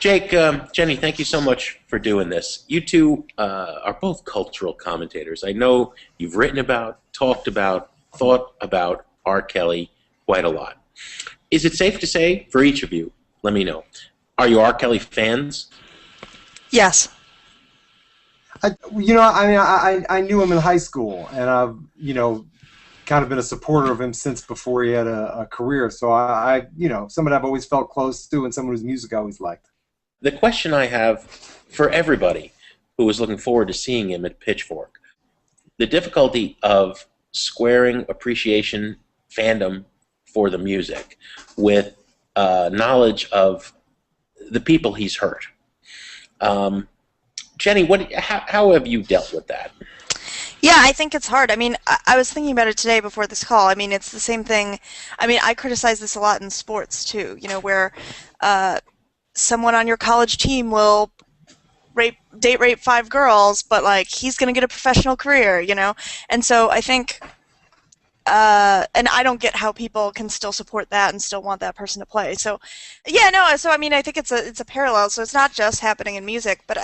Jake, Jenny, thank you so much for doing this. You two are both cultural commentators. I know you've written about, talked about, thought about R. Kelly quite a lot. Is it safe to say, for each of you, let me know, are you R. Kelly fans? Yes. I knew him in high school, and I've, kind of been a supporter of him since before he had a career. So someone I've always felt close to and someone whose music I always liked. The question I have for everybody who is looking forward to seeing him at Pitchfork, the difficulty of squaring appreciation, fandom for the music with knowledge of the people he's hurt. Jenny, how have you dealt with that? Yeah, I think it's hard. I mean, I was thinking about it today before this call. I mean, it's the same thing. I mean, I criticize this a lot in sports, too, where someone on your college team will date rape 5 girls, but, like, he's going to get a professional career, And so I think, and I don't get how people can still support that and still want that person to play. So, yeah, no, so, I mean, I think it's a parallel. So it's not just happening in music, but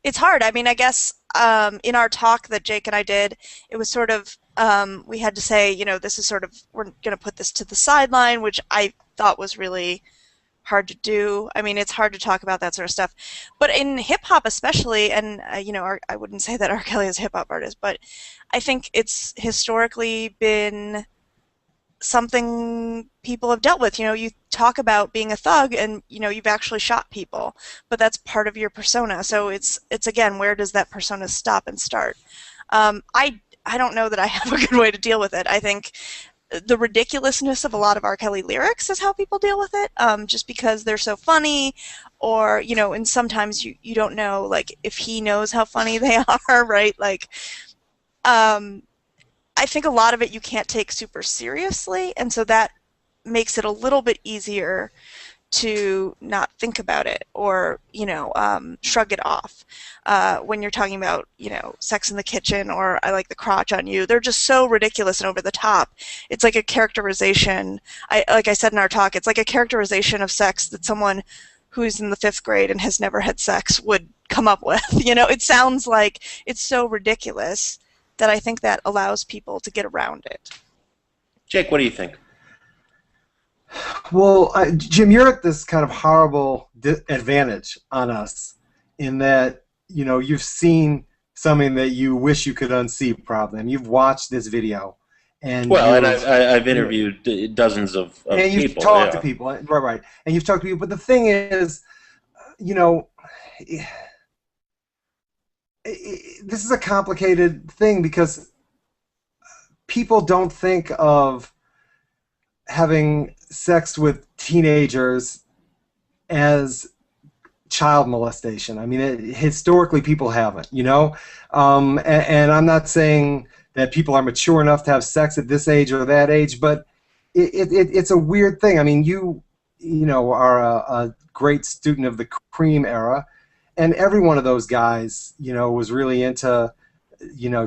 it's hard. I mean, I guess in our talk that Jake and I did, it was sort of, we had to say, this is sort of, we're going to put this to the sideline, which I thought was really hard to do. I mean, it's hard to talk about that sort of stuff. But in hip-hop especially, and, I wouldn't say that R. Kelly is a hip-hop artist, but I think it's historically been something people have dealt with. You talk about being a thug and, you've actually shot people, but that's part of your persona. So it's again, where does that persona stop and start? I don't know that I have a good way to deal with it. I think the ridiculousness of a lot of R. Kelly lyrics is how people deal with it, just because they're so funny, or, and sometimes you don't know, like, if he knows how funny they are, right? Like, I think a lot of it you can't take super seriously, and so that makes it a little bit easier to not think about it or, shrug it off. When you're talking about, Sex in the Kitchen or I Like the Crotch on You, they're just so ridiculous and over the top. It's like a characterization, like I said in our talk, it's like a characterization of sex that someone who's in the 5th grade and has never had sex would come up with. It sounds like it's so ridiculous that I think that allows people to get around it. Jake, what do you think? Well, Jim, you're at this kind of horrible advantage on us in that, you've seen something that you wish you could unsee probably. And you've watched this video. And I've interviewed dozens of people. And you've talked to people. Right. And you've talked to people. But the thing is, this is a complicated thing because people don't think of having sex with teenagers as child molestation. I mean, historically people haven't, and I'm not saying that people are mature enough to have sex at this age or that age, but it's a weird thing. I mean, you are a great student of the Cream era, and every one of those guys, was really into,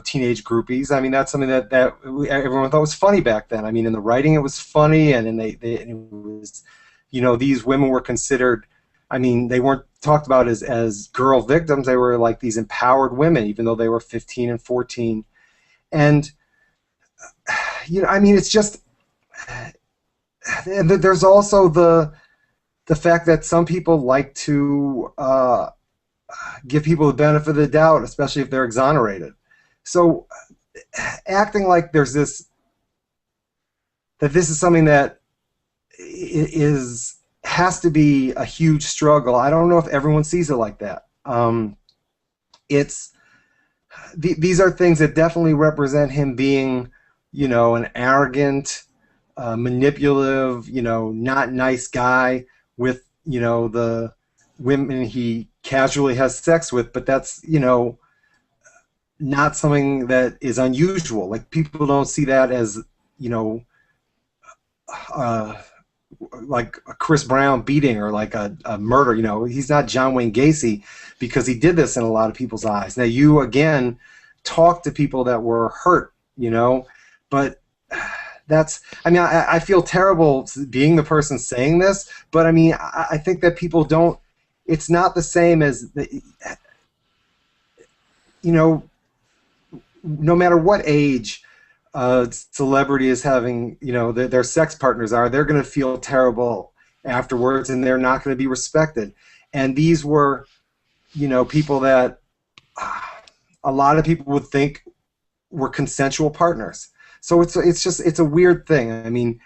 teenage groupies. I mean, that's something that everyone thought was funny back then. I mean, in the writing it was funny, and it was, these women were considered, I mean, they weren't talked about as girl victims. They were like these empowered women, even though they were 15 and 14. And, I mean, it's just, and there's also the fact that some people like to give people the benefit of the doubt, especially if they're exonerated. So acting like that this is something that has to be a huge struggle. I don't know if everyone sees it like that. These are things that definitely represent him being, an arrogant, manipulative, not nice guy with, the women he casually has sex with, but that's, not something that is unusual. Like, people don't see that as, like a Chris Brown beating or like a murder. He's not John Wayne Gacy because he did this in a lot of people's eyes. Now, you, again, talk to people that were hurt, but that's, I mean, I feel terrible being the person saying this, but I mean, I think that people don't it's not the same as the, you know, no matter what age a celebrity is having, you know, their sex partners are, they're going to feel terrible afterwards, and they're not going to be respected. And these were, you know, people that a lot of people would think were consensual partners. So it's a weird thing. I mean,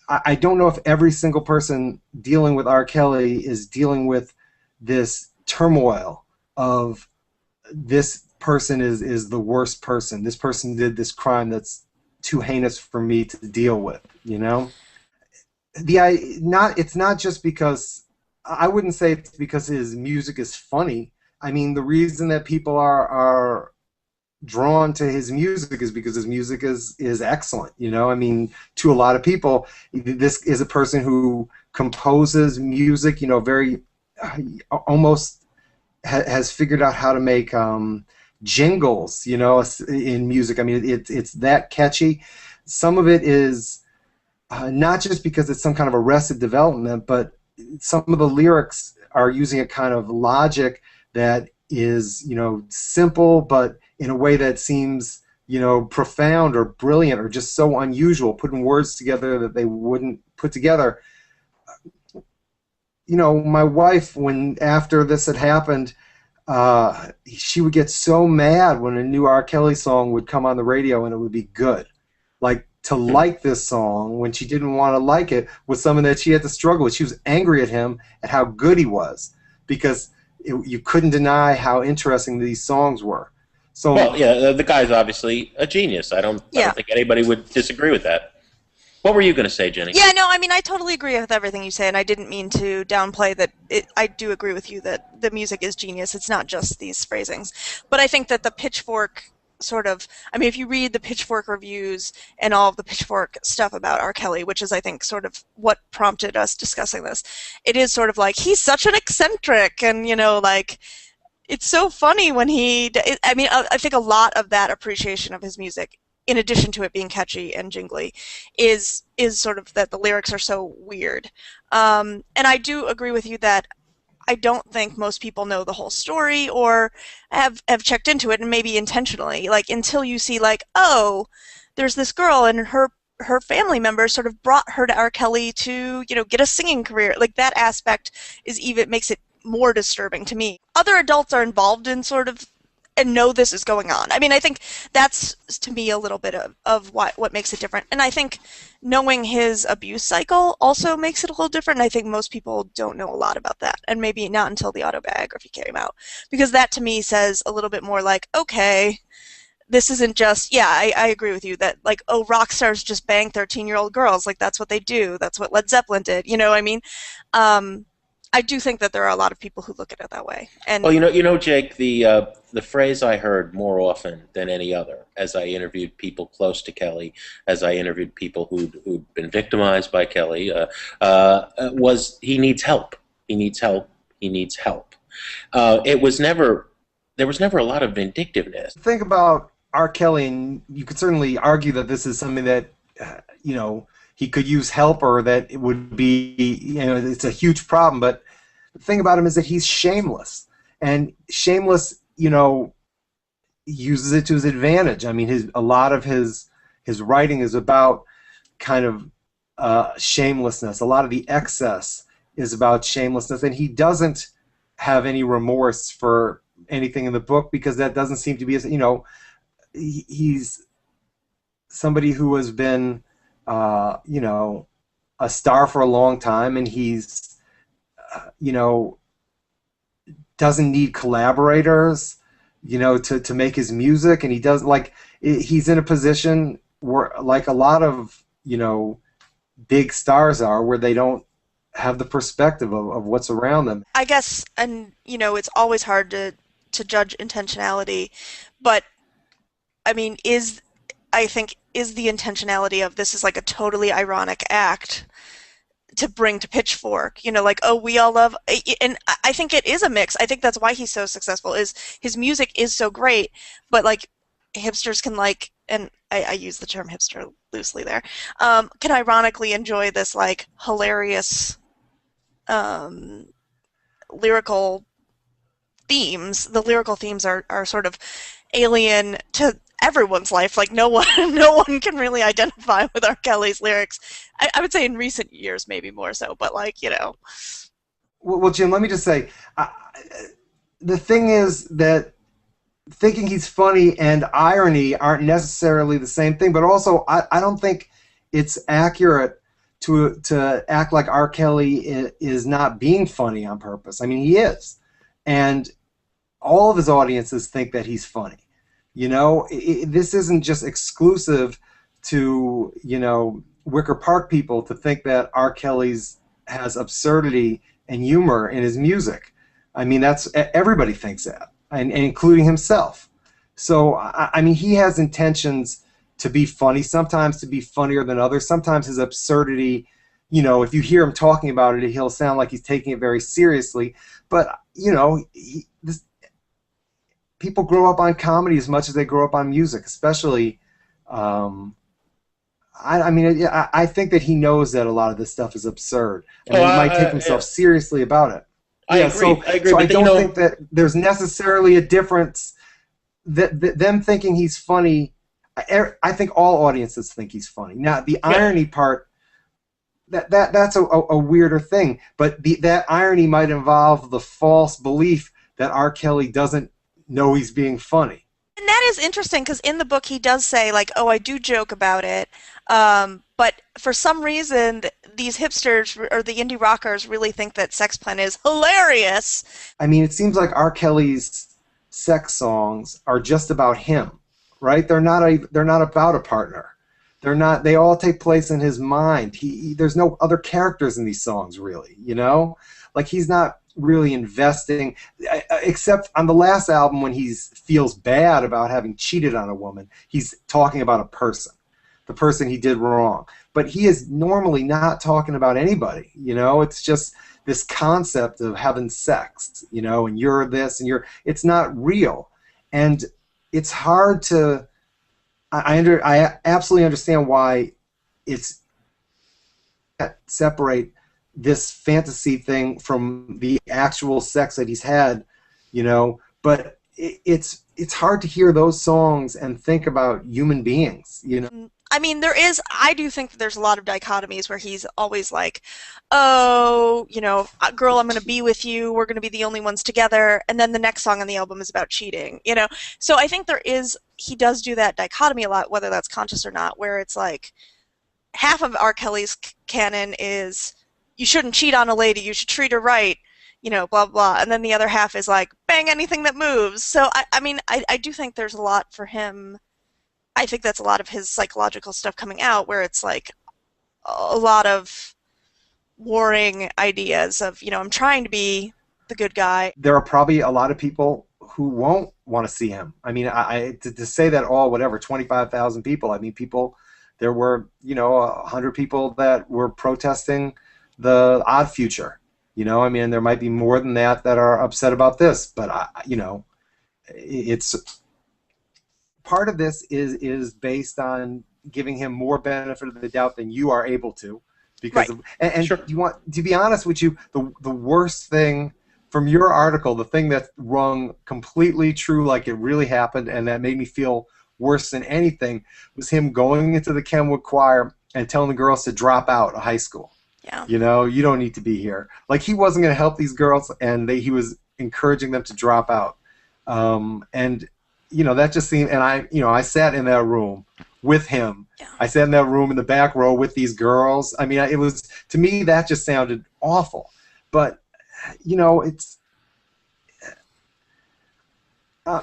I don't know if every single person dealing with R. Kelly is dealing with this turmoil of this person is the worst person. This person did this crime that's too heinous for me to deal with, you know? It's not just because, I wouldn't say it's because his music is funny. I mean, the reason that people are drawn to his music is because his music is excellent, you know? I mean, to a lot of people, this is a person who composes music, you know, very almost has figured out how to make jingles, you know, in music. I mean, it's that catchy. Some of it is not just because it's some kind of Arrested Development, but some of the lyrics are using a kind of logic that is, you know, simple, but in a way that seems, you know, profound or brilliant or just so unusual, putting words together that they wouldn't put together. You know, my wife, when after this had happened, she would get so mad when a new R. Kelly song would come on the radio and it would be good. Like, to like this song when she didn't want to like it was something that she had to struggle with. She was angry at him at how good he was because you couldn't deny how interesting these songs were. So, well, yeah, the guy's obviously a genius. I don't think anybody would disagree with that. What were you going to say, Jenny? Yeah, no, I mean, I totally agree with everything you say, and I didn't mean to downplay that. I do agree with you that the music is genius. It's not just these phrasings. But I think that the Pitchfork sort of, I mean, if you read the Pitchfork reviews and all of the Pitchfork stuff about R. Kelly, which is, I think, sort of what prompted us discussing this, it is sort of like, he's such an eccentric, and, you know, like, it's so funny when I mean, I think a lot of that appreciation of his music, in addition to it being catchy and jingly, is sort of that the lyrics are so weird. And I do agree with you that I don't think most people know the whole story or have checked into it, and maybe intentionally, like, until you see, like, oh, there's this girl and her family members sort of brought her to R. Kelly to, you know, get a singing career. Like, that aspect makes it more disturbing to me. Other adults are involved in sort of and know this is going on. I mean, I think that's, to me, a little bit of what makes it different. And I think knowing his abuse cycle also makes it a little different. And I think most people don't know a lot about that, and maybe not until the autobiography came out. Because that, to me, says a little bit more like, okay, this isn't just, yeah, I agree with you that, like, oh, rock stars just bang 13-year-old girls. Like, that's what they do. That's what Led Zeppelin did. You know what I mean? I do think that there are a lot of people who look at it that way. And well, you know, Jake, the phrase I heard more often than any other, as I interviewed people close to Kelly, as I interviewed people who'd been victimized by Kelly, was "he needs help. He needs help. He needs help." There was never a lot of vindictiveness. Think about R. Kelly, and you could certainly argue that this is something that, you know, he could use help, or that it would be, you know, it's a huge problem. But the thing about him is that he's shameless, and shameless, you know, uses it to his advantage. I mean, a lot of his writing is about kind of shamelessness. A lot of the excess is about shamelessness, and he doesn't have any remorse for anything in the book, because that doesn't seem to be, you know, he's somebody who has been, you know, a star for a long time, and he's, you know, doesn't need collaborators, you know, to make his music, and he doesn't, like, he's in a position where, like a lot of, you know, big stars are, where they don't have the perspective of what's around them. I guess, and, you know, it's always hard to judge intentionality, but, I mean, I think the intentionality of this is like a totally ironic act to bring to Pitchfork, you know, like, oh, we all love, and I think it is a mix. I think that's why he's so successful, is his music is so great, but, like, hipsters can, like, and I use the term hipster loosely there, can ironically enjoy this, like, hilarious, lyrical themes. The lyrical themes are sort of alien to everyone's life. Like no one no one can really identify with R. Kelly's lyrics. I would say in recent years maybe more so, but like, you know. Well, Jim, let me just say, the thing is that thinking he's funny and irony aren't necessarily the same thing, but also I don't think it's accurate to act like R. Kelly is not being funny on purpose. I mean, he is. And all of his audiences think that he's funny. You know, this isn't just exclusive to, you know, Wicker Park people to think that R. Kelly's has absurdity and humor in his music. I mean, everybody thinks that, and including himself. So, I mean, he has intentions to be funny, sometimes to be funnier than others. Sometimes his absurdity, you know, if you hear him talking about it, he'll sound like he's taking it very seriously. But, you know, people grow up on comedy as much as they grow up on music, especially. I mean, I think that he knows that a lot of this stuff is absurd, and he might take himself seriously about it. I agree. So I don't think that there's necessarily a difference. That them thinking he's funny, I think all audiences think he's funny. Now, the irony part, that's a weirder thing, but that irony might involve the false belief that R. Kelly doesn't know he's being funny. And that is interesting because in the book he does say, like, oh, I do joke about it, but for some reason these hipsters or the indie rockers really think that Sex Plan is hilarious. I mean, it seems like R. Kelly's sex songs are just about him, right? They're not about a partner. They're not. They all take place in his mind. There's no other characters in these songs, really. You know, like he's not really investing, except on the last album when he feels bad about having cheated on a woman. He's talking about a person, the person he did wrong. But he is normally not talking about anybody. You know, it's just this concept of having sex. You know, and you're this and you're. It's not real, and it's hard to. I absolutely understand why it's separate this fantasy thing from the actual sex that he's had, you know, but it's hard to hear those songs and think about human beings, you know. I mean, I do think that there's a lot of dichotomies where he's always like, oh, you know, girl, I'm going to be with you, we're going to be the only ones together, and then the next song on the album is about cheating, you know. So I think he does do that dichotomy a lot, whether that's conscious or not, where it's like half of R. Kelly's canon is you shouldn't cheat on a lady, you should treat her right, you know, blah, blah. And then the other half is like, bang anything that moves. So, I mean, I do think there's a lot for him. I think that's a lot of his psychological stuff coming out where it's like a lot of warring ideas of, you know, I'm trying to be the good guy. There are probably a lot of people who won't want to see him. I mean, to say that 25,000 people, I mean, there were, you know, 100 people that were protesting the Odd Future, you know. I mean, there might be more than that are upset about this, but you know, it's part of this is based on giving him more benefit of the doubt than you are able to, because right. And Sure. You want to be honest with you, the worst thing from your article, the thing that rung completely true, like it really happened, and that made me feel worse than anything, was him going into the Kenwood choir and telling the girls to drop out of high school. Yeah. You know, you don't need to be here. Like, he wasn't going to help these girls, and he was encouraging them to drop out. And, you know, that just seemed, and I sat in that room with him. Yeah. I sat in that room in the back row with these girls. I mean, it was, to me, that just sounded awful. But, you know, it's,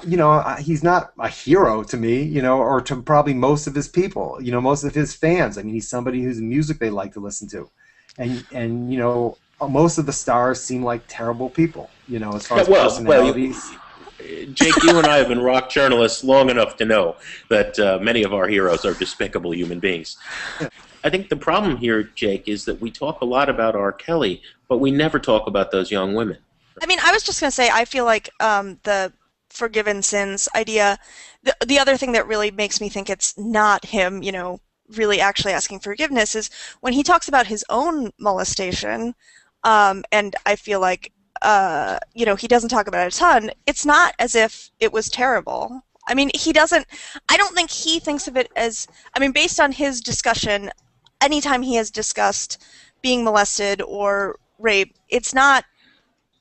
you know, he's not a hero to me, you know, or to probably most of his people, you know, most of his fans. I mean, he's somebody whose music they like to listen to. And you know, most of the stars seem like terrible people, you know, as far as personalities. Jake, you and I have been rock journalists long enough to know that many of our heroes are despicable human beings. I think the problem here, Jake, is that we talk a lot about R. Kelly, but we never talk about those young women. I mean, I was just going to say, I feel like the forgiven sins idea, the other thing that really makes me think it's not him, you know, really actually asking forgiveness is when he talks about his own molestation, and I feel like you know, he doesn't talk about it a ton, it's not as if it was terrible. I mean, I don't think he thinks of it as, I mean, based on his discussion, anytime he has discussed being molested or rape, it's not,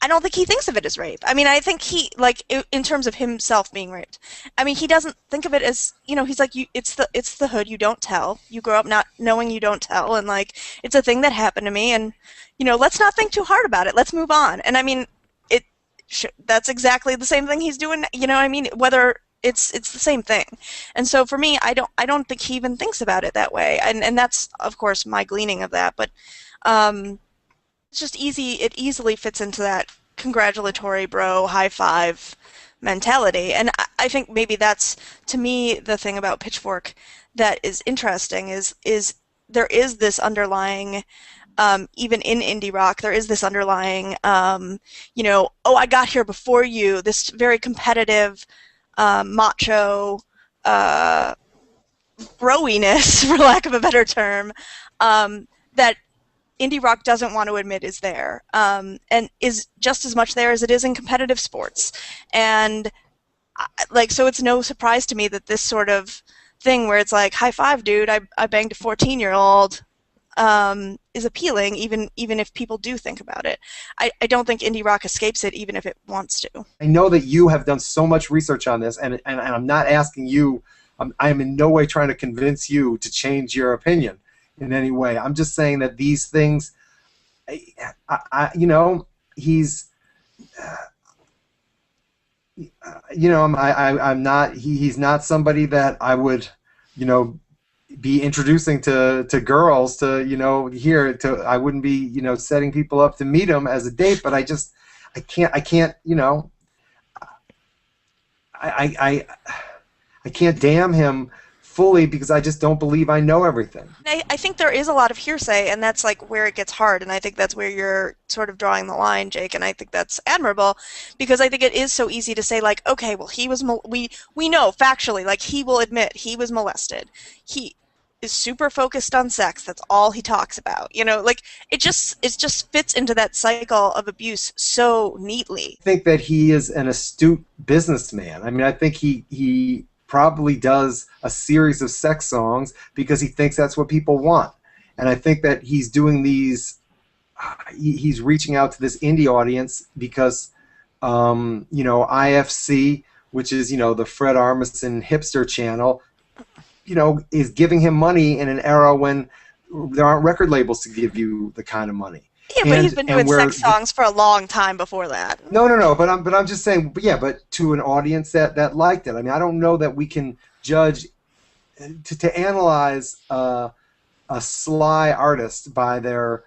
I don't think he thinks of it as rape. I mean, I think he, like, in terms of himself being raped, I mean, he doesn't think of it as, you know, he's like, it's the hood, you don't tell. You grow up not knowing you don't tell, and, like, it's a thing that happened to me, and, you know, let's not think too hard about it. Let's move on. And, I mean, that's exactly the same thing he's doing, you know what I mean? Whether it's the same thing. And so for me, I don't think he even thinks about it that way. And that's, of course, my gleaning of that, but it's just easy. It easily fits into that congratulatory bro, high five mentality. And I think maybe that's, to me, the thing about Pitchfork that is interesting is there is this underlying, even in indie rock, there is this underlying, you know, oh, I got here before you, this very competitive, macho, broiness, for lack of a better term, that indie rock doesn't want to admit is there, and is just as much there as it is in competitive sports. And like, so it's no surprise to me that this sort of thing where it's like, high five, dude, I banged a 14-year-old, is appealing, even if people do think about it. I don't think indie rock escapes it, even if it wants to. I know that you have done so much research on this, and I'm not asking you, I'm in no way trying to convince you to change your opinion in any way. I'm just saying that these things, you know, he's, you know, I'm not, he's not somebody that I would, you know, be introducing to girls to, you know, here to, I wouldn't be, you know, setting people up to meet him as a date, but I can't, you know, I can't damn him fully because I just don't believe I know everything. I think there is a lot of hearsay, and that's like where it gets hard, and I think that's where you're sort of drawing the line, Jake, and I think that's admirable, because I think it is so easy to say, like, okay, well, he was, we know factually, like, he will admit he was molested. He is super focused on sex. That's all he talks about. You know, like, it just fits into that cycle of abuse so neatly. I think that he is an astute businessman. I mean, I think he probably does a series of sex songs because he thinks that's what people want. And I think that he's doing these, he's reaching out to this indie audience because, you know, IFC, which is, you know, the Fred Armisen hipster channel, you know, is giving him money in an era when there aren't record labels to give you the kind of money. Yeah, but he's been doing sex songs for a long time before that. No. But I'm just saying. But yeah, but to an audience that liked it. I mean, I don't know that we can judge to analyze a sly artist by their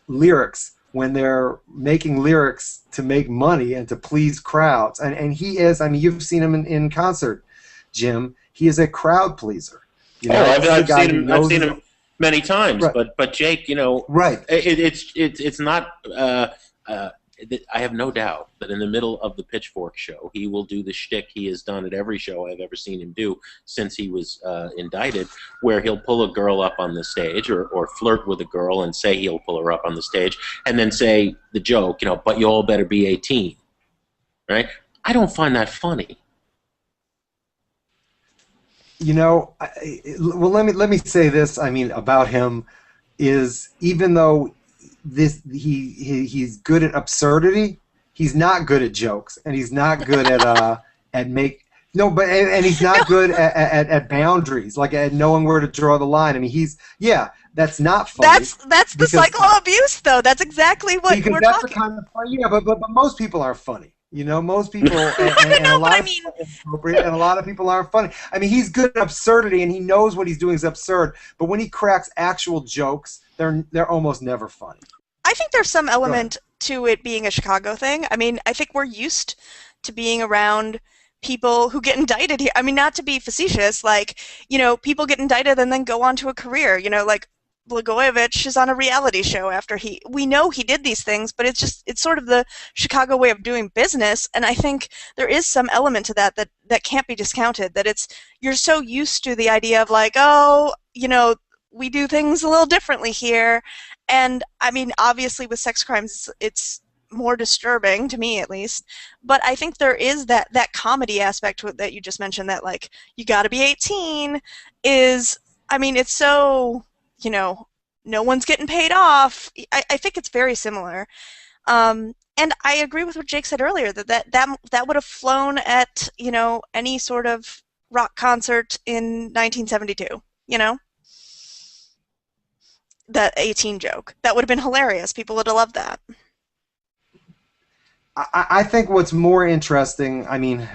lyrics when they're making lyrics to make money and to please crowds. And he is. I mean, you've seen him in concert, Jim. He is a crowd pleaser. You know, I've seen him many times, right. but Jake, you know, right? It's not. I have no doubt that in the middle of the Pitchfork show, he will do the shtick he has done at every show I've ever seen him do since he was indicted, where he'll pull a girl up on the stage or flirt with a girl and say he'll pull her up on the stage, and then say the joke, you know, but you all better be 18, right? I don't find that funny. You know, well, let me say this. I mean, about him is, even though he's good at absurdity, he's not good at jokes, and he's not good at and he's not good at boundaries, like at knowing where to draw the line. I mean, that's not funny. That's the cycle of abuse, though. That's exactly what we're that's talking. The kind of funny, yeah, but most people aren't funny. You know, most people, and a lot of people are inappropriate, and a lot of people aren't funny. I mean, he's good at absurdity, and he knows what he's doing is absurd. But when he cracks actual jokes, they're almost never funny. I think there's some element to it being a Chicago thing. I mean, I think we're used to being around people who get indicted here. I mean, not to be facetious, like, you know, people get indicted and then go on to a career. You know, like, Blagojevich is on a reality show after we know he did these things, but it's sort of the Chicago way of doing business, and I think there is some element to that can't be discounted, that you're so used to the idea of, like, oh, you know, we do things a little differently here, and I mean, obviously with sex crimes, it's more disturbing, to me at least. But I think there is that comedy aspect that you just mentioned, that, like, you got to be 18 is, I mean, it's so, no one's getting paid off. I think it's very similar. And I agree with what Jake said earlier, that would have flown at, any sort of rock concert in 1972, That 18 joke. That would have been hilarious. People would have loved that. I think what's more interesting, I mean,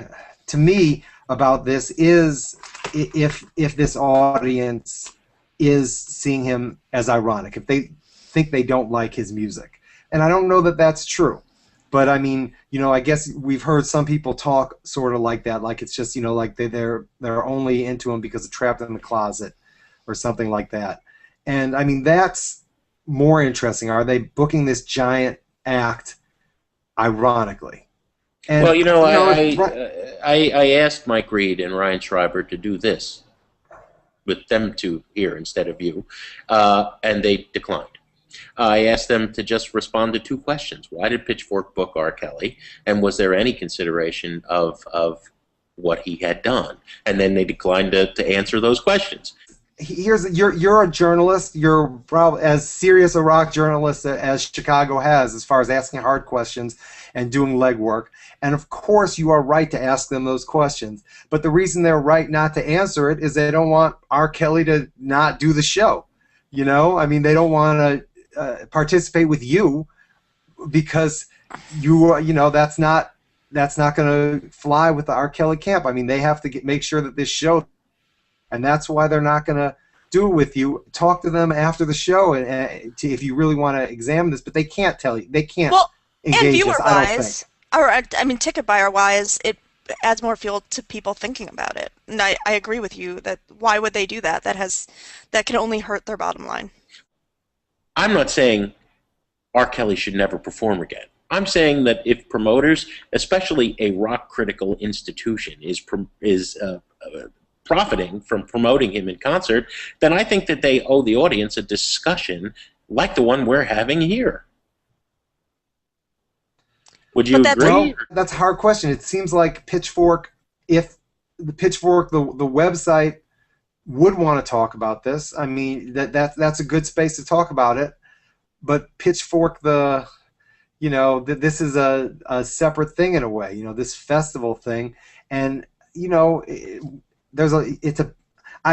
to me, about this is if this audience is seeing him as ironic, if they think they don't like his music. And I don't know that that's true. But I mean, I guess we've heard some people talk sort of like that, like it's just, like they're only into him because of Trapped in the Closet or something like that. And I mean, that's more interesting. Are they booking this giant act ironically? And, I asked Mike Reed and Ryan Schreiber to do this with them two here instead of you, and they declined. I asked them to just respond to 2 questions. Why did Pitchfork book R. Kelly, and was there any consideration of what he had done? And then they declined to answer those questions. You're a journalist. You're probably as serious a rock journalist as Chicago has, as far as asking hard questions and doing legwork. And of course, you are right to ask them those questions. But the reason they're right not to answer it is they don't want R. Kelly to not do the show. I mean, they don't want to participate with you because that's not going to fly with the R. Kelly camp. I mean, they have to make sure that this show, and that's why they're not going to do it with you. Talk to them after the show if you really want to examine this, but they can't tell you. They can't engage and us, viewer-wise, ticket buyer-wise, it adds more fuel to people thinking about it. And I agree with you that why would they do that? That can only hurt their bottom line. I'm not saying R. Kelly should never perform again. I'm saying that if promoters, especially a rock critical institution, is profiting from promoting him in concert, then I think that they owe the audience a discussion like the one we're having here. Would you agree? Well, that's a hard question. It seems like Pitchfork, if the Pitchfork, the website, would want to talk about this. I mean, that's a good space to talk about it. But Pitchfork, this is a separate thing in a way. This festival thing, and I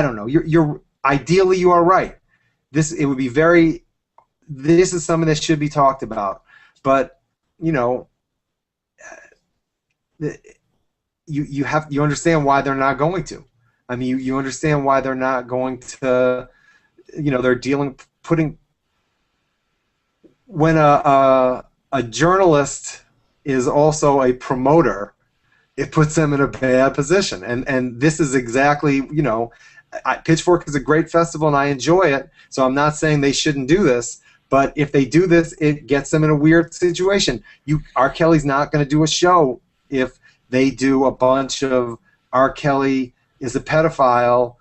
don't know. You're ideally you are right. This is something that should be talked about. But you understand why they're not going to. I mean, you understand why they're not going to, they're putting, when a journalist is also a promoter, it puts them in a bad position. And this is exactly, Pitchfork is a great festival and I enjoy it, so I'm not saying they shouldn't do this, but if they do this, it gets them in a weird situation. R. Kelly's not going to do a show if they do a bunch of R. Kelly is a pedophile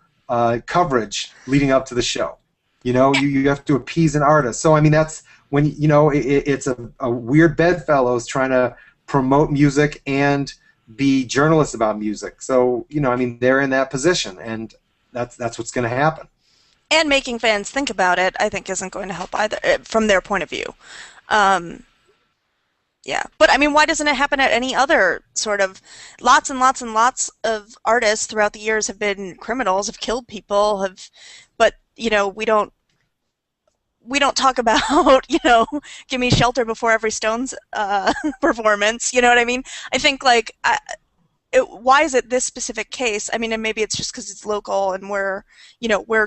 coverage leading up to the show. You have to appease an artist. So I mean, that's when it's a weird bedfellows trying to promote music and be journalists about music. So I mean, they're in that position, and that's what's going to happen. And making fans think about it, I think, isn't going to help either from their point of view. Yeah, but I mean, why doesn't it happen at any other sort of? Lots and lots and lots of artists throughout the years have been criminals, have killed people, but we don't talk about give me shelter before every Stones performance. You know what I mean? I think why is it this specific case? I mean, and maybe it's just because it's local and we're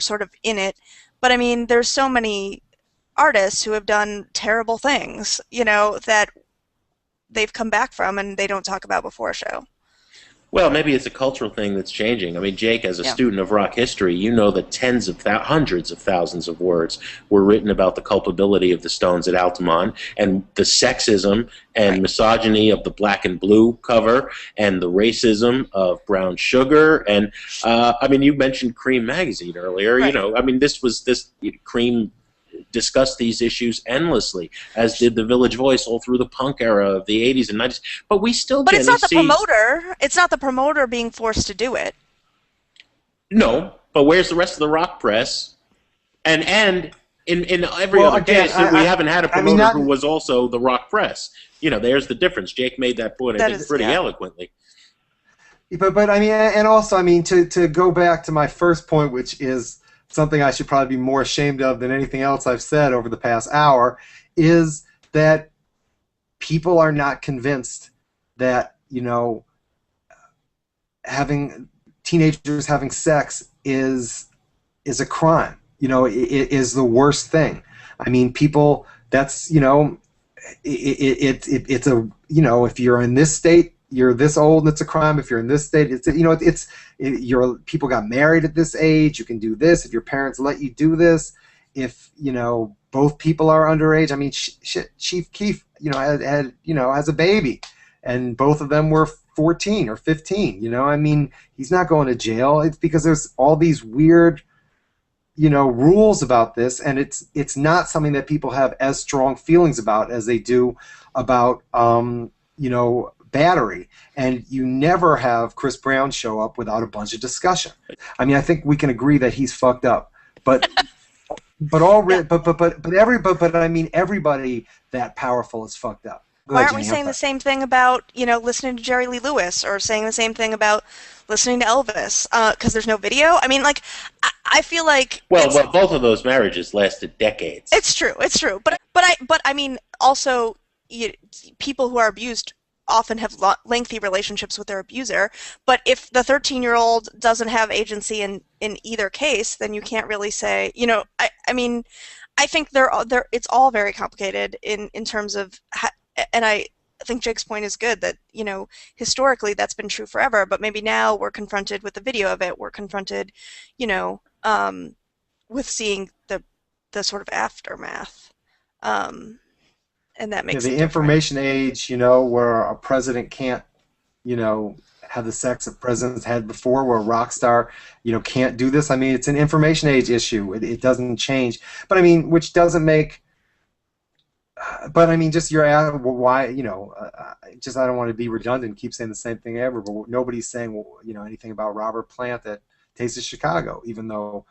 sort of in it. But I mean, there's so many artists who have done terrible things, that they've come back from and they don't talk about before a show. Well, maybe it's a cultural thing that's changing. I mean, Jake, as a student of rock history, you know that hundreds of thousands of words were written about the culpability of the Stones at Altamont and the sexism and misogyny of the Black and Blue cover and the racism of Brown Sugar. And, I mean, you mentioned Cream magazine earlier. Right. I mean, this Cream discussed these issues endlessly, as did the Village Voice all through the punk era of the 80s and 90s. But we still But get it's not the promoter. It's not the promoter being forced to do it. No, but where's the rest of the rock press? And in every other case, we haven't had a promoter who was also the rock press. You know, there's the difference. Jake made that point, I think, pretty eloquently. But I mean, and also, I mean, to go back to my first point, which is something I should probably be more ashamed of than anything else I've said over the past hour, is that people are not convinced that, you know, having teenagers having sex is a crime. You know, it is the worst thing. I mean, people. That's, you know, it's a, you know, if you're in this state, you're this old, and it's a crime. If you're in this state, it's, you know, you're, people got married at this age. You can do this if your parents let you do this. If, you know, both people are underage. I mean, Chief Keef, you know, had you know, has a baby, and both of them were 14 or 15. You know, I mean, he's not going to jail. It's because there's all these weird, you know, rules about this, and it's not something that people have as strong feelings about as they do about, you know, battery. And you never have Chris Brown show up without a bunch of discussion. I mean, I think we can agree that he's fucked up, but I mean, everybody that powerful is fucked up. Why aren't we saying the same thing about, you know, listening to Jerry Lee Lewis, or saying the same thing about listening to Elvis? Because there's no video. I mean, like, I feel like well, both of those marriages lasted decades. It's true, but I mean, also, people who are abused often have lengthy relationships with their abuser. But if the 13-year-old doesn't have agency in either case, then you can't really say, you know. I mean, I think it's all very complicated in terms of. And I think Jake's point is good, that, you know, historically that's been true forever, but maybe now we're confronted with the video of it. We're confronted, you know, with seeing the sort of aftermath, and that makes the information age, you know, where a president can't, you know, have the sex that presidents had before, where a rock star, you know, can't do this. I mean, it's an information age issue. It doesn't change, but I mean, which doesn't make. But I mean, just why, you know, just, I don't want to be redundant, keep saying the same thing ever, but nobody's saying, you know, anything about Robert Plant at Taste of Chicago, even though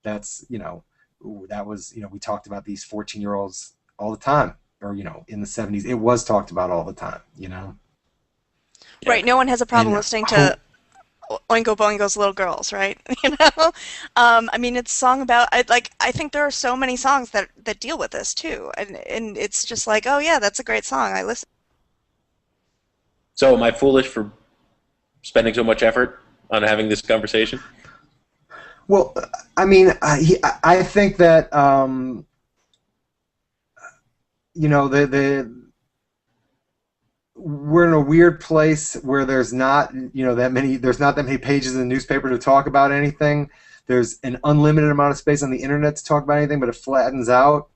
that's, you know, that was, you know, we talked about these 14-year-olds all the time, or, you know, in the 70s, it was talked about all the time, you know. Right. No one has a problem listening to Oingo Boingo's Little Girls, right? You know, I mean, it's a song about, I think there are so many songs that deal with this too, and it's just like, oh yeah, that's a great song. I listen. So am I foolish for spending so much effort on having this conversation? Well, I mean, I think that you know, we're in a weird place where there's not, you know, there's not that many pages in the newspaper to talk about anything. There's an unlimited amount of space on the internet to talk about anything, but it flattens out.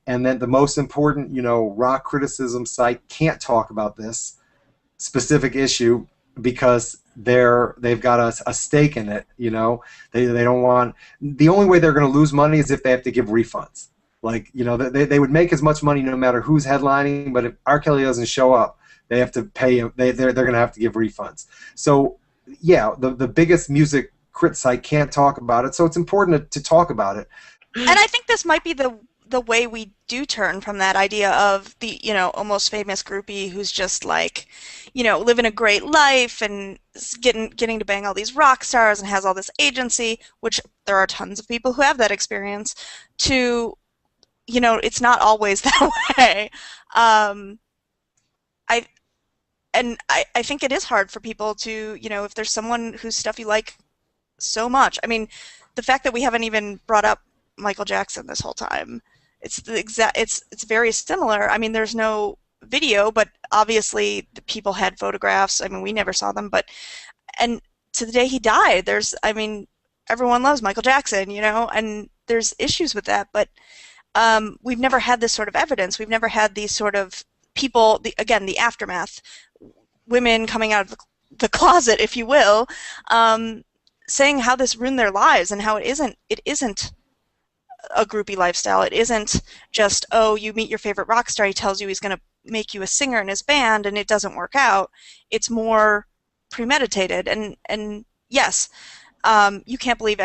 And then the most important, you know, rock criticism site can't talk about this specific issue because they've got a stake in it. You know, they don't want. The only way they're going to lose money is if they have to give refunds. Like, you know, they would make as much money no matter who's headlining, but if R. Kelly doesn't show up, they have to pay him. They're going to have to give refunds. So, yeah, the biggest music crit site can't talk about it. So it's important to talk about it. And I think this might be the way we do turn from that idea of the, you know, almost famous groupie who's just like, you know, living a great life and getting to bang all these rock stars and has all this agency, which there are tons of people who have that experience, to, you know, it's not always that way. I think it is hard for people to, you know, if there's someone whose stuff you like so much. I mean, the fact that we haven't even brought up Michael Jackson this whole time, it's very similar. I mean, there's no video, but obviously the people had photographs. I mean, we never saw them, and to the day he died, I mean, everyone loves Michael Jackson, you know, and there's issues with that, but we've never had this sort of evidence. We've never had these sort of people, the aftermath, women coming out of the closet, if you will, saying how this ruined their lives and how it isn't a groupie lifestyle. It isn't just, oh, you meet your favorite rock star, he tells you he's going to make you a singer in his band, and it doesn't work out. It's more premeditated, and yes, you can't believe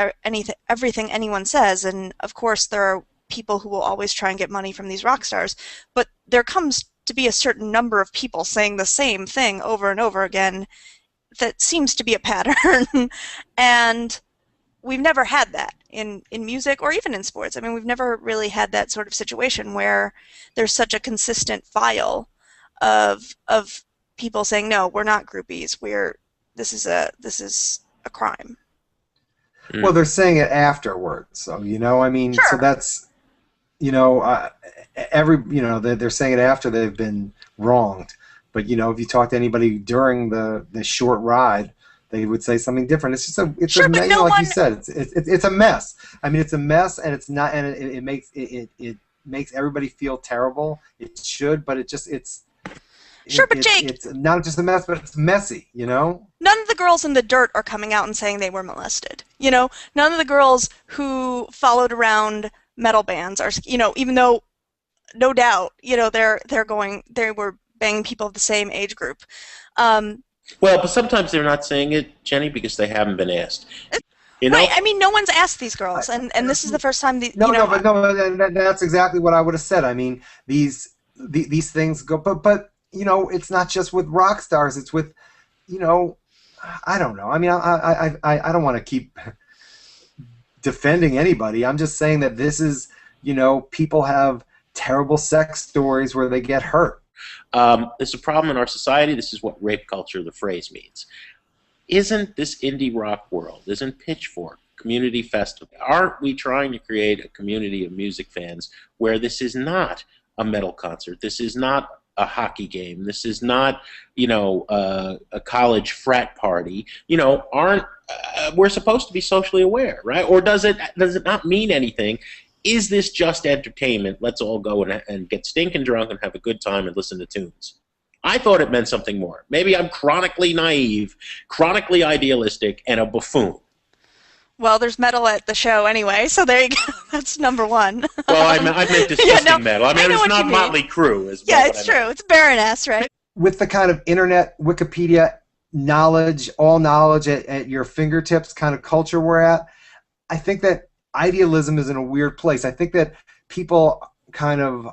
everything anyone says, and of course there are people who will always try and get money from these rock stars, but there comes to be a certain number of people saying the same thing over and over again that seems to be a pattern. And we've never had that in music or even in sports. I mean, we've never really had that sort of situation where there's such a consistent file of people saying, no, we're not groupies, this is a crime. Well, they're saying it afterwards, so I mean, sure. So that's they're saying it after they've been wronged. But if you talk to anybody during the short ride, they would say something different. It's just like you said, it's a mess. I mean, it's a mess, and it's not, and it makes everybody feel terrible. It should, but Sure, but Jake, it's not just a mess, but it's messy, None of the girls in the dirt are coming out and saying they were molested. None of the girls who followed around metal bands are, even though, no doubt, they were banging people of the same age group. Well, but sometimes they're not saying it, Jenny, because they haven't been asked. Right. I mean, no one's asked these girls, and this is the first time. That's exactly what I would have said. I mean, these things go, but it's not just with rock stars. It's with, I don't know. I mean, I don't want to keep defending anybody. I'm just saying that this is, people have terrible sex stories where they get hurt. There's a problem in our society. This is what rape culture, the phrase, means. Isn't this indie rock world, isn't Pitchfork, Community Festival, aren't we trying to create a community of music fans where this is not a metal concert, this is not a hockey game, this is not, a college frat party, we're supposed to be socially aware, right? Or does it not mean anything? Is this just entertainment? Let's all go and get stinking drunk and have a good time and listen to tunes. I thought it meant something more. Maybe I'm chronically naive, chronically idealistic, and a buffoon. Well, there's metal at the show anyway, so there you go. That's number one. Well, I meant disgusting metal. I mean, it's not Motley Crue. It's true. It's Baroness, right? With the kind of internet, Wikipedia knowledge, all knowledge at your fingertips kind of culture we're at, I think that idealism is in a weird place. I think that people kind of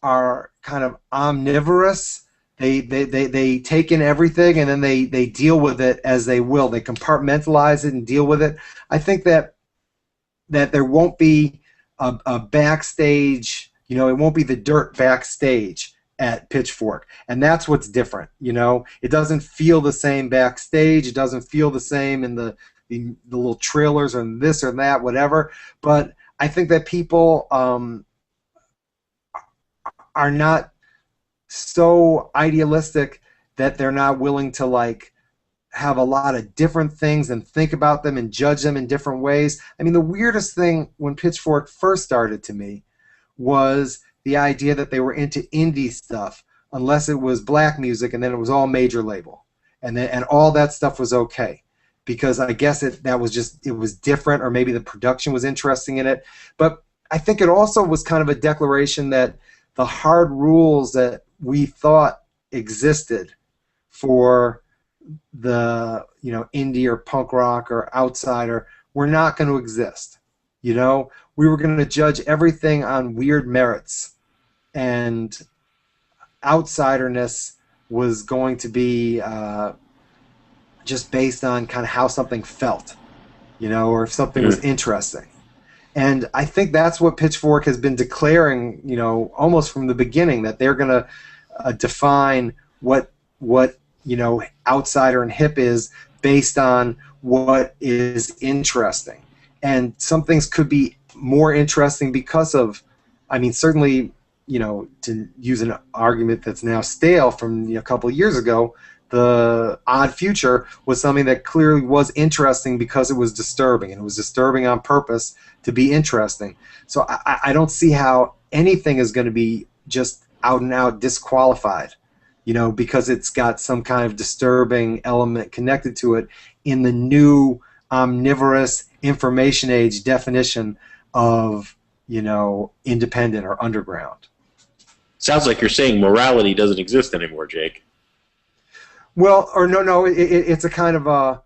are kind of omnivorous. They take in everything and then they deal with it as they will. They compartmentalize it and deal with it. I think that there won't be a backstage, it won't be the dirt backstage at Pitchfork, and that's what's different. It doesn't feel the same backstage. It doesn't feel the same in the little trailers or this or that, whatever. But I think that people are not so idealistic that they're not willing to have a lot of different things and think about them and judge them in different ways. I mean, the weirdest thing when Pitchfork first started to me was the idea that they were into indie stuff unless it was black music, and then it was all major label, and all that stuff was okay because I guess it was different, or maybe the production was interesting in it. But I think it also was kind of a declaration that the hard rules that we thought existed for the indie or punk rock or outsider were not going to exist. We were going to judge everything on weird merits, and outsiderness was going to be just based on kind of how something felt, or if something was interesting. And I think that's what Pitchfork has been declaring, almost from the beginning, that they're going to define what outsider and hip is based on what is interesting. And some things could be more interesting because of, certainly, to use an argument that's now stale from a couple of years ago, the Odd Future was something that clearly was interesting because it was disturbing, and it was disturbing on purpose to be interesting. So I don't see how anything is going to be just out and out disqualified, because it's got some kind of disturbing element connected to it in the new omnivorous information age definition of, independent or underground. Sounds like you're saying morality doesn't exist anymore, Jake. Well, or no, it's a kind of a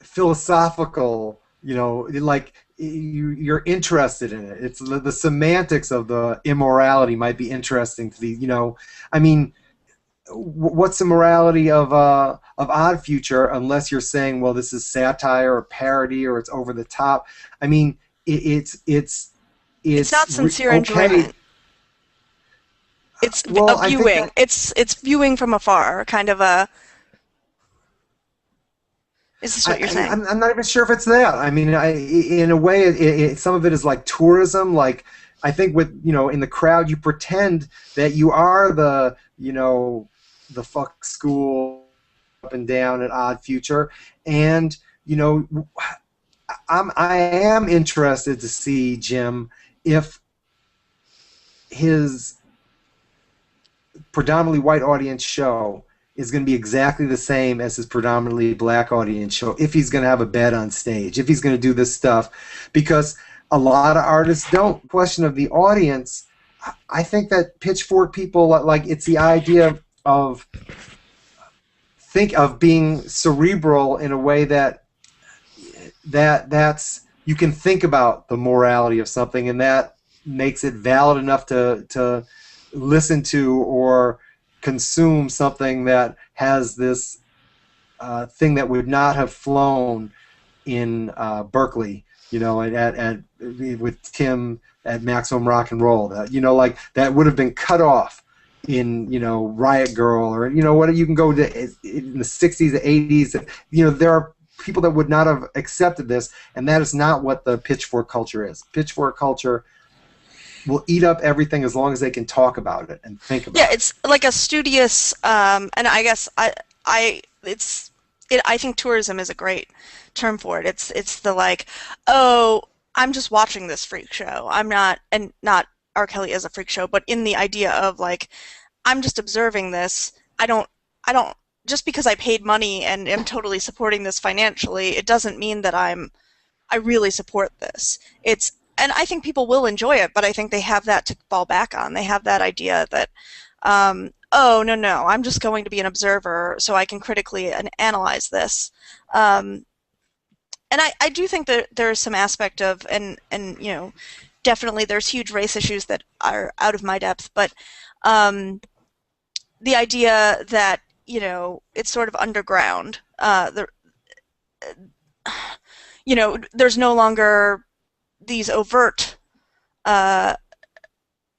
philosophical, like you're interested in it. It's the semantics of the immorality might be interesting to the, I mean, what's the morality of Odd Future unless you're saying, well, this is satire or parody or it's over the top? I mean, it's not sincere enjoyment. It's a viewing. It's viewing from afar, kind of a. Is this what you're saying? I'm not even sure if it's that. I mean, in a way, some of it is like tourism. Like, I think with, in the crowd, you pretend that you are the, the fuck school up and down at Odd Future. And, I am interested to see, Jim, if his predominantly white audience show is going to be exactly the same as his predominantly black audience show, if he's going to have a bed on stage, if he's going to do this stuff, because a lot of artists don't. Question of the audience, I think that Pitchfork people, like, it's the idea of being cerebral in a way that's you can think about the morality of something, and that makes it valid enough to listen to or consume something that has this thing that would not have flown in Berkeley, with Tim at Maximum Rock and Roll. Like that would have been cut off in Riot Girl, or what you can go to in the 60s, the 80s. There are people that would not have accepted this, and that is not what the Pitchfork culture is. Pitchfork culture will eat up everything as long as they can talk about it and think about it. Yeah, it's like a studious, and I guess I think tourism is a great term for it. It's the like, oh, I'm just watching this freak show. I'm not, and not R. Kelly as a freak show, but in the idea of like, I'm just observing this. I don't, just because I paid money and am totally supporting this financially, it doesn't mean that I really support this. And I think people will enjoy it, but I think they have that to fall back on. They have that idea that, oh, no, I'm just going to be an observer so I can critically analyze this. And I do think that there's some aspect of, and definitely there's huge race issues that are out of my depth, but the idea that, it's sort of underground. There's no longer these overt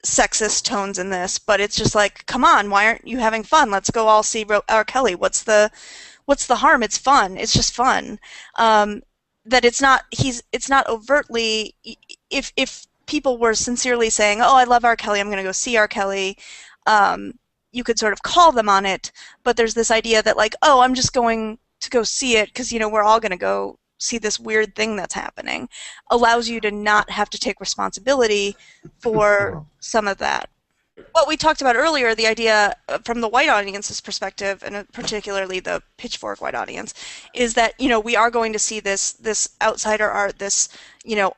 sexist tones in this, but it's just like, come on, why aren't you having fun? Let's go all see R. Kelly. What's the harm? It's fun. It's just fun. That it's not overtly. If people were sincerely saying, oh, I love R. Kelly, I'm going to go see R. Kelly, you could sort of call them on it. But there's this idea that like, oh, I'm just going to go see it because we're all going to go see this weird thing that's happening, allows you to not have to take responsibility for some of that. What we talked about earlier, the idea from the white audience's perspective, and particularly the Pitchfork white audience, is that we are going to see this outsider art, this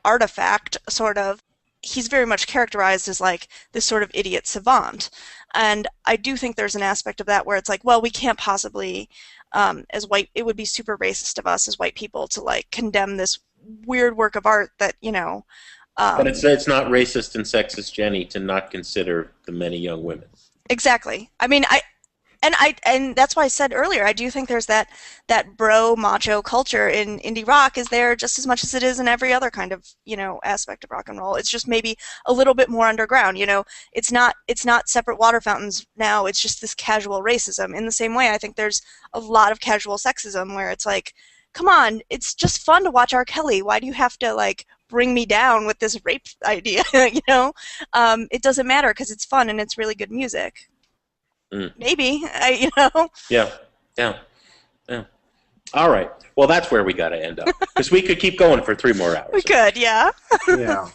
artifact sort of. He's very much characterized as like this sort of idiot savant, and I do think there's an aspect of that where it's like, well, we can't possibly. As white, it would be super racist of us as white people to like condemn this weird work of art that but it's not racist and sexist, Jenny, to not consider the many young women. Exactly. I mean, and that's why I said earlier, I do think there's that bro macho culture in indie rock is there just as much as it is in every other kind of aspect of rock and roll. It's just maybe a little bit more underground. It's not separate water fountains now. It's just this casual racism. In the same way, I think there's a lot of casual sexism where it's like, come on, it's just fun to watch R. Kelly. Why do you have to like bring me down with this rape idea? It doesn't matter because it's fun and it's really good music. Maybe, Yeah. All right. Well, that's where we got to end up because we could keep going for 3 more hours. We could, yeah. Yeah.